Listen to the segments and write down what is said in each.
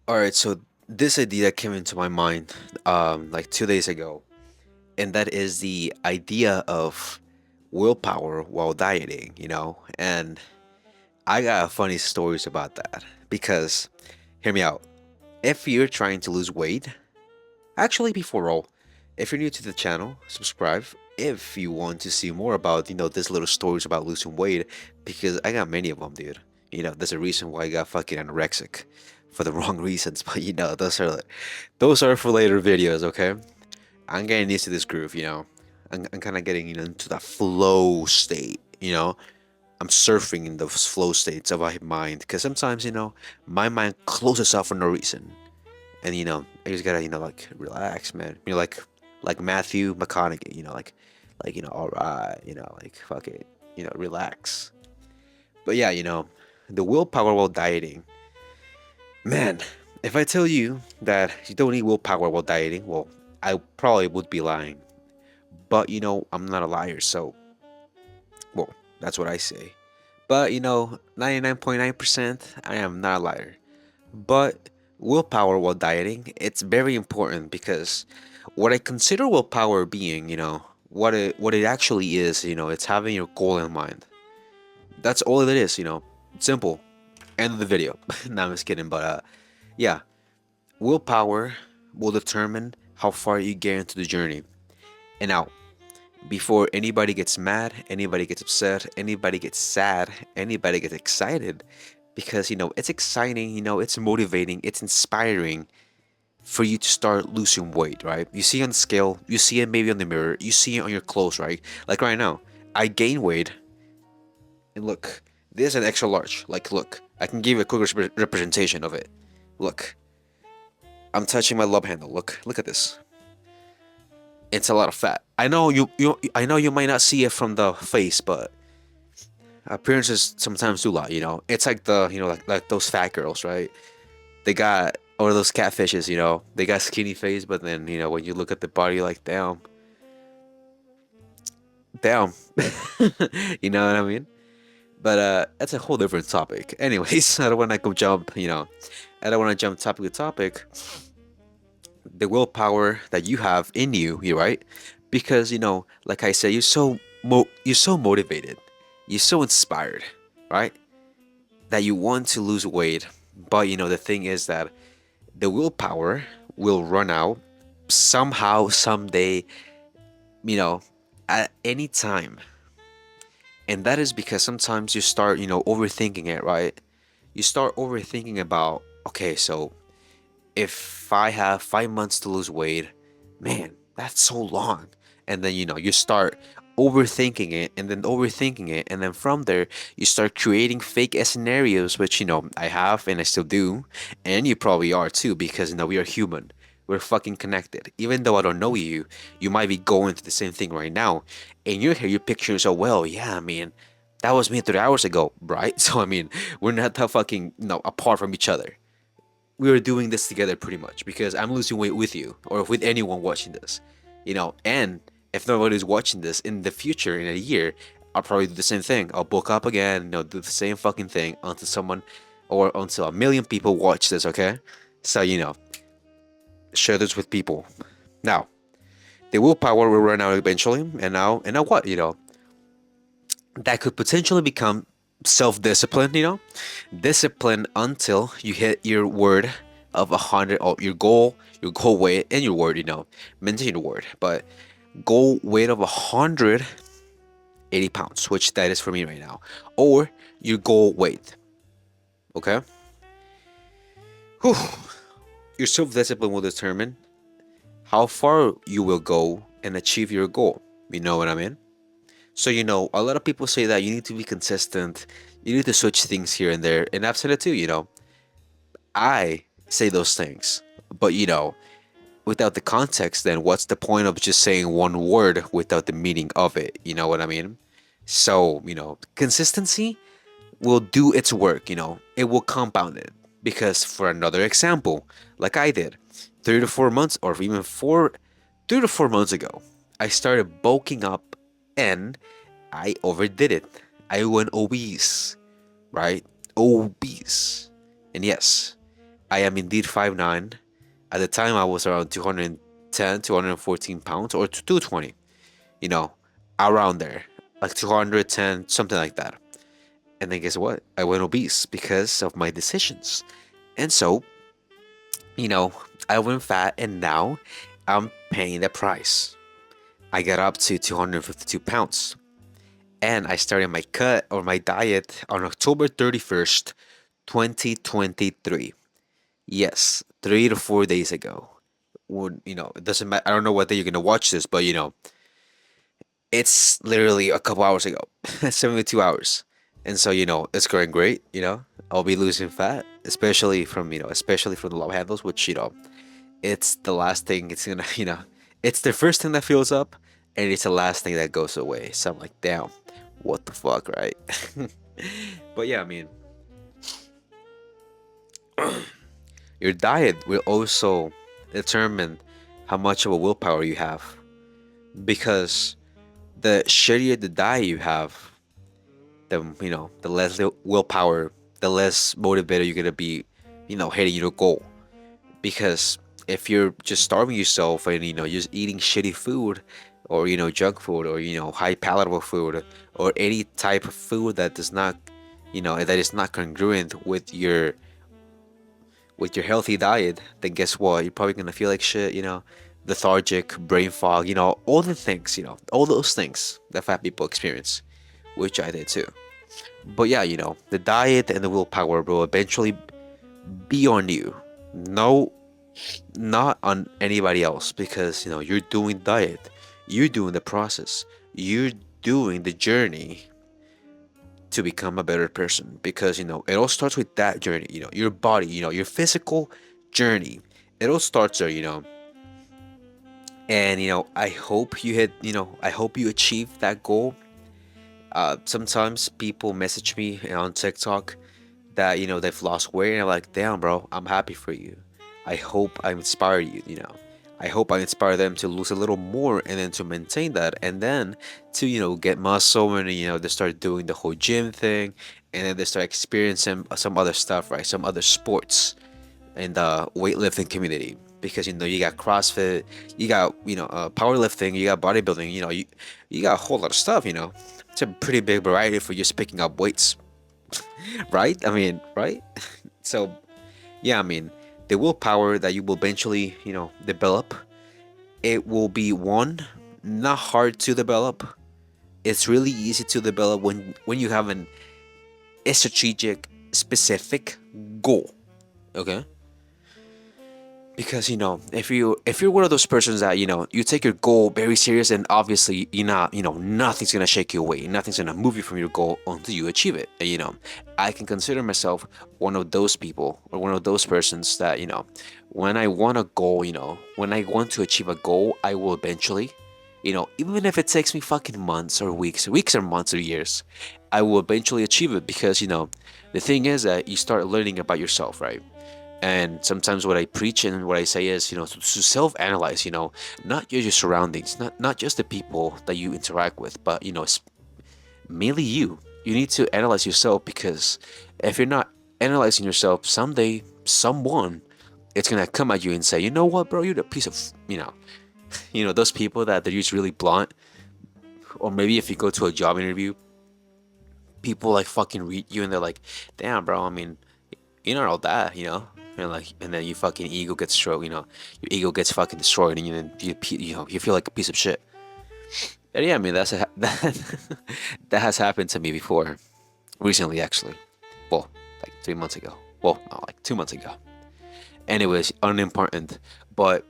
All right, so this idea came into my mind like 2 days ago, and that is the idea of willpower while dieting. And I got funny stories about that because, hear me out. If you're trying to lose weight, actually, before all, if you're new to the channel, subscribe if you want to see more about, these little stories about losing weight, because I got many of them, dude. There's a reason why I got fucking anorexic for the wrong reasons, but those are for later videos, okay? I'm getting used to this groove. I'm kind of getting into that flow state. I'm surfing in those flow states of my mind because sometimes my mind closes off for no reason. And I just gotta like relax, man. Like Matthew McConaughey. Like all right, like fuck it, relax. But yeah, the willpower while dieting, man. If I tell you that you don't need willpower while dieting, well, I probably would be lying. But I'm not a liar, so well, that's what I say. But 99.9% I am not a liar. But willpower while dieting, it's very important because what I consider willpower being, what it actually is, it's having your goal in mind. That's all it is. Simple. End of the video. No, I'm just kidding, but yeah, willpower will determine how far you get into the journey. And now, before anybody gets mad, anybody gets upset, anybody gets sad, anybody gets excited, because it's exciting, it's motivating, it's inspiring for you to start losing weight, right? You see on the scale, you see it maybe on the mirror, you see it on your clothes, right? Like right now, I gain weight, and look, this is an extra large. Like, look, I can give you a quick representation of it. Look, I'm touching my love handle. Look at this. It's a lot of fat. I know you might not see it from the face, but appearances sometimes do lie. It's like like those fat girls, right? They got, or those catfishes. They got skinny face, but then when you look at the body, like damn. You know what I mean? But that's a whole different topic. Anyways, I don't want to go jump. I don't want to jump topic to topic. The willpower that you have in you right? Because like I said, you're so motivated, you're so inspired, right? That you want to lose weight, but the thing is that the willpower will run out somehow, someday, you know, at any time. And that is because sometimes you start, overthinking it, right? You start overthinking about, okay, so if I have 5 months to lose weight, man, that's so long. And then, you start overthinking it and then overthinking it. And then from there, you start creating fake scenarios, which, I have and I still do. And you probably are too, because, we are human. We're fucking connected. Even though I don't know you, you might be going through the same thing right now. And you're here, you picture yourself, well, yeah, I mean, that was me 3 hours ago, right? So, I mean, we're not that fucking, apart from each other. We are doing this together pretty much because I'm losing weight with you or with anyone watching this. And if nobody's watching this in the future, in a year, I'll probably do the same thing. I'll book up again, do the same fucking thing until someone or until a million people watch this, okay? So, share this with people. Now, the willpower will run out eventually, and now what? That could potentially become self-discipline. Discipline until you hit your word of 100, or your goal weight, and your word. Maintain your word, but goal weight of 180 pounds, which that is for me right now, or your goal weight. Okay. Whew. Your self-discipline will determine how far you will go and achieve your goal. You know what I mean? So, a lot of people say that you need to be consistent, you need to switch things here and there, and I've said it too. I say those things, but without the context, then what's the point of just saying one word without the meaning of it? You know what I mean? So, consistency will do its work. It will compound it. Because, for another example, like I did 3 to 4 months, or even 3 to 4 months ago, I started bulking up and I overdid it. I went obese, right? Obese. And yes, I am indeed 5'9". At the time, I was around 210, 214 pounds, or 220, you know, around there, like 210, something like that. And then guess what? I went obese because of my decisions. And so, you know, I went fat, and now I'm paying the price. I got up to 252 pounds, and I started my cut or my diet on October 31st, 2023. Yes, 3 to 4 days ago. Would it doesn't matter. I don't know what day you're gonna watch this, but it's literally a couple hours ago, 72 hours. And so it's going great. I'll be losing fat, especially from the love handles, which it's the last thing. It's gonna it's the first thing that fills up, and it's the last thing that goes away. So I'm like, damn, what the fuck, right? But yeah, I mean, your diet will also determine how much of a willpower you have, because the shittier the diet you have, the less willpower, the less motivated you're gonna be, hitting your goal. Because if you're just starving yourself and just eating shitty food, or junk food, or high palatable food, or any type of food that does not, that is not congruent with your healthy diet, then guess what? You're probably gonna feel like shit, lethargic, brain fog, all the things, all those things that fat people experience, which I did too. But yeah, the diet and the willpower will eventually be on you. No, not on anybody else, because you're doing diet, you're doing the process, you're doing the journey to become a better person, because it all starts with that journey, your body, your physical journey. It all starts there, and I hope you hit, I hope you achieve that goal. Sometimes people message me on TikTok that they've lost weight, and I'm like, damn, bro, I'm happy for you. I hope I inspire you. I hope I inspire them to lose a little more, and then to maintain that, and then to get muscle, and they start doing the whole gym thing, and then they start experiencing some other stuff, right? Some other sports in the weightlifting community, because you got CrossFit, you got powerlifting, you got bodybuilding, you got a whole lot of stuff. It's a pretty big variety for just picking up weights, right? I mean, right? So yeah, I mean, the willpower that you will eventually develop, it will be one, not hard to develop. It's really easy to develop when you have a strategic, specific goal. Okay. Because if you're one of those persons that you take your goal very serious, and obviously you're not, nothing's gonna shake you away, nothing's gonna move you from your goal until you achieve it. And I can consider myself one of those people, or one of those persons that when I want a goal, when I want to achieve a goal, I will eventually, even if it takes me fucking months or weeks or months or years, I will eventually achieve it. Because the thing is that you start learning about yourself, right? And sometimes what I preach and what I say is, to self-analyze, not just your surroundings, not just the people that you interact with, but mainly you. You need to analyze yourself, because if you're not analyzing yourself, someday someone, it's gonna come at you and say, you know what, bro, you're a piece of, those people that they're just really blunt. Or maybe if you go to a job interview, people like fucking read you, and they're like, damn, bro, I mean, you're not all that, and then your fucking ego gets stroked, your ego gets fucking destroyed, and you feel like a piece of shit. And yeah, I mean, that has happened to me before, recently, actually. Well, like 3 months ago. Well, no, like 2 months ago. Anyways, unimportant. But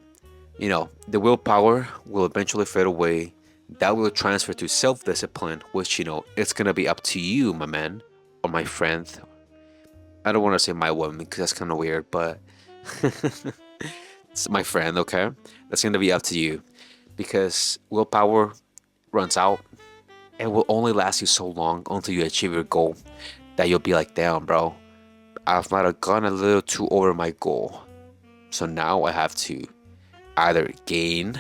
the willpower will eventually fade away. That will transfer to self-discipline, which it's gonna be up to you, my man, or my friend. I don't want to say my woman, because that's kind of weird, but it's my friend, okay? That's going to be up to you, because willpower runs out. It will only last you so long until you achieve your goal, that you'll be like, damn, bro, I might have gone a little too over my goal. So now I have to either gain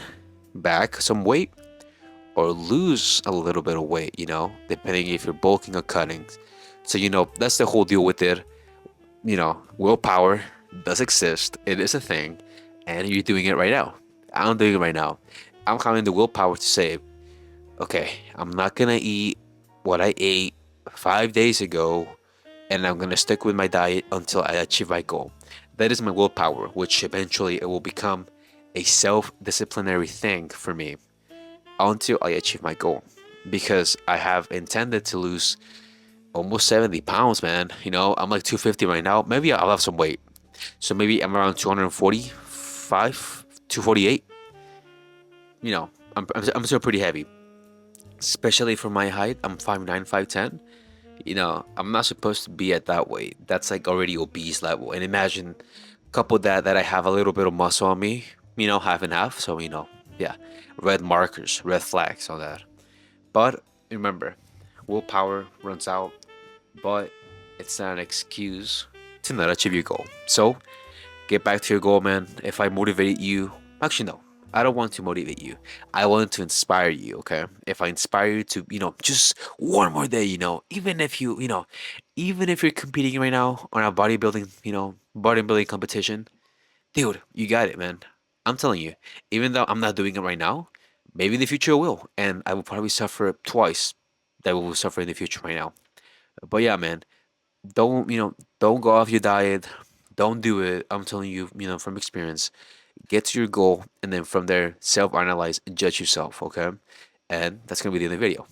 back some weight or lose a little bit of weight, depending if you're bulking or cutting. So, that's the whole deal with it. Willpower, does exist. It is a thing, and you're doing it right now. I'm doing it right now. I'm having the willpower to say, okay, I'm not gonna eat what I ate 5 days ago, and I'm gonna stick with my diet until I achieve my goal. That is my willpower, which eventually it will become a self-disciplinary thing for me until I achieve my goal. Because I have intended to lose almost 70 pounds, man. I'm like 250 right now. Maybe I'll have some weight. So maybe I'm around 245, 248. I'm still pretty heavy, especially for my height. I'm 5'9", 5'10". I'm not supposed to be at that weight. That's like already obese level. And imagine, couple that I have a little bit of muscle on me, half and half. So, yeah, red markers, red flags on that. But remember, willpower runs out, but it's not an excuse to not achieve your goal. So get back to your goal, man. If I motivate you, actually, no, I don't want to motivate you. I want to inspire you, okay? If I inspire you to, just one more day, even if even if you're competing right now on a bodybuilding competition, dude, you got it, man. I'm telling you, even though I'm not doing it right now, maybe in the future I will, and I will probably suffer twice that we will suffer in the future right now. But yeah, man, don't go off your diet. Don't do it. I'm telling you, from experience. Get to your goal, and then from there, self-analyze and judge yourself. Okay, and that's gonna be the end of the video.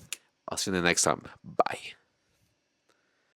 I'll see you in the next time. Bye.